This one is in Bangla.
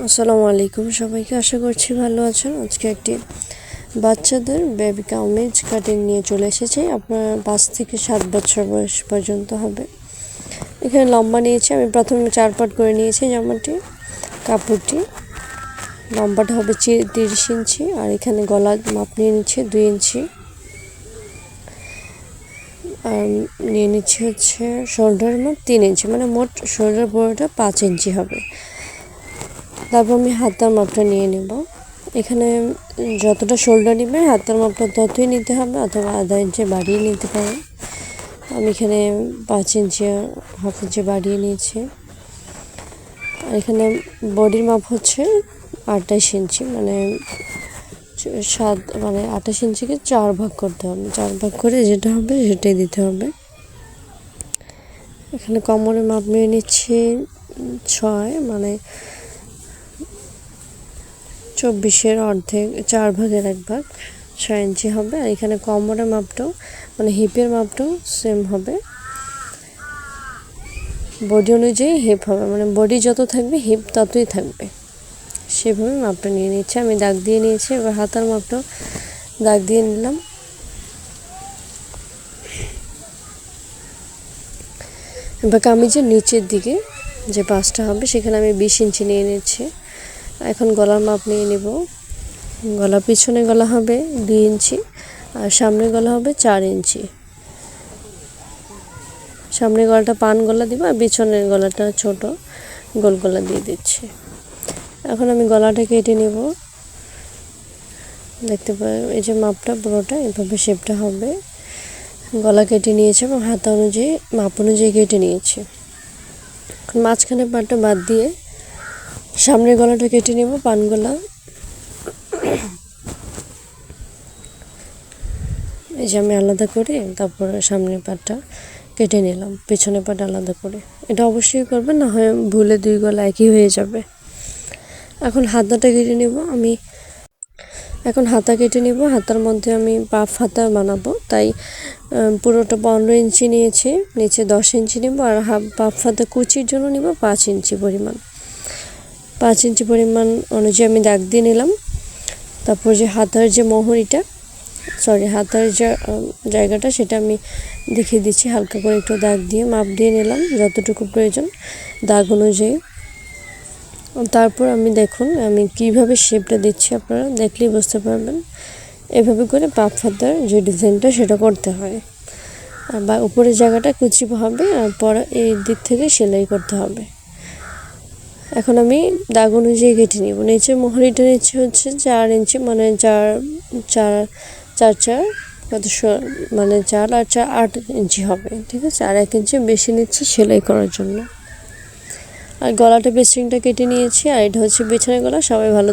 আসসালামু আলাইকুম সবাইকে, আশা করছি ভালো আছেন। আজকে একটি বাচ্চাদের বেবি কামিজ কাটিং নিয়ে চলে এসেছি। আপনার 5 থেকে 7 বছর বয়স পর্যন্ত হবে। এখানে লম্বা নিয়েছি আমি, প্রথমে 4 পাট করে নিয়েছি জামাটি। কাপড়টি লম্বাটা হবে 30 ইঞ্চি, আর এখানে গলা মাপ নিয়ে নিচ্ছে 2 ইঞ্চি, আর নিয়ে নিচ্ছে হচ্ছে শোল্ডার মাপ 3 ইঞ্চি, মানে মোট শোল্ডার পুরোটা 5 ইঞ্চি হবে। তারপর আমি হাতার মাপটা নিয়ে নেব। এখানে যতটা শোল্ডার নেবে হাতার মাপটা ততই নিতে হবে, অথবা আধা ইঞ্চি বাড়িয়ে নিতে পারেন। আমি এখানে 5 ইঞ্চি হাফ ইঞ্চি বাড়িয়ে নিয়েছি। আর এখানে বডির মাপ হচ্ছে 28 ইঞ্চি, মানে 28 ইঞ্চিকে 4 ভাগ করতে হবে। 4 ভাগ করে যেটা হবে সেটাই দিতে হবে। এখানে কোমরের মাপ নিয়ে নিচ্ছি 6, মানে 24-এর অর্ধেক, 4 ভাগের 1 ভাগ, 6 ইঞ্চি হবে। আর এখানে কোমরের মাপটাও, মানে হিপের মাপটাও সেম হবে। বডি অনুযায়ী হিপ হবে, মানে বডি যত থাকবে হিপ ততই থাকবে, সেভাবে মাপটা নিয়ে নিচ্ছি। আমি দাগ দিয়ে নিয়েছি। এবার হাতার মাপটাও দাগ দিয়ে নিলাম। এবার কামিজের নিচের দিকে যে পাঁচটা হবে সেখানে আমি 20 ইঞ্চি নিয়ে নিচ্ছি। এখন গলার মাপ নিয়ে নেব। গলা পিছনে গলা হবে 2 ইঞ্চি, আর সামনের গলা হবে 4 ইঞ্চি। সামনের গলাটা পান গলা দিব, আর পিছনের গলাটা ছোট গোল গলা দিয়ে দিচ্ছি। এখন আমি গলাটা কেটে নেব। দেখতে পাই এই যে মাপটা পুরোটা এভাবে শেপটা হবে। গলা কেটে নিয়েছি এবং হাতা অনুযায়ী মাপ অনুযায়ী কেটে নিয়েছি। মাঝখানে পাটটা বাদ দিয়ে সামনের গলাটা কেটে নেব, পান গলা। এই যে আমি আলাদা করে তারপর সামনের পাটটা কেটে নিলাম, পেছনের পাট আলাদা করে। এটা অবশ্যই করবেন, না হয় ভুলে 2 গলা একই হয়ে যাবে। এখন হাতাটা কেটে নেব। এখন হাতা কেটে নেব। হাতার মধ্যে আমি পাফ হাতা বানাবো, তাই পুরোটা 15 ইঞ্চি নিয়েছি, নিচে 10 ইঞ্চি নেব। আর পাফ হাতা কুচির জন্য নেব 5 ইঞ্চি পরিমাণ। 5 ইঞ্চি পরিমাণ অনুযায়ী আমি দাগ দিয়ে নিলাম। তারপর যে হাতার যে মোহরিটা, হাতার যে জায়গাটা, সেটা আমি দেখিয়ে দিচ্ছি। হালকা করে একটু দাগ দিয়ে মাপ দিয়ে নিলাম যতটুকু প্রয়োজন দাগ অনুযায়ী। তারপর আমি দেখুন আমি কিভাবে শেপটা দিচ্ছি, আপনারা দেখলেই বুঝতে পারবেন। এভাবে করে পাপ হাতার যে ডিজাইনটা সেটা করতে হয়, বা উপরের জায়গাটা কুচি হবে, আর পরে এই দিক থেকে সেলাই করতে হবে। এখন আমি দাগ অনুযায়ী কেটে নিব। নিচের মোহরিটা নিচ্ছে হচ্ছে 4 ইঞ্চি, মানে 4 মানে 4 আর 4 8 ইঞ্চি হবে, ঠিক আছে। আর 1 ইঞ্চি বেশি নিচ্ছে সেলাই করার জন্য। আর গলাটা পেস্টিংটা কেটে নিয়েছি। আর এটা হচ্ছে বিছানার গলা। সবাই ভালো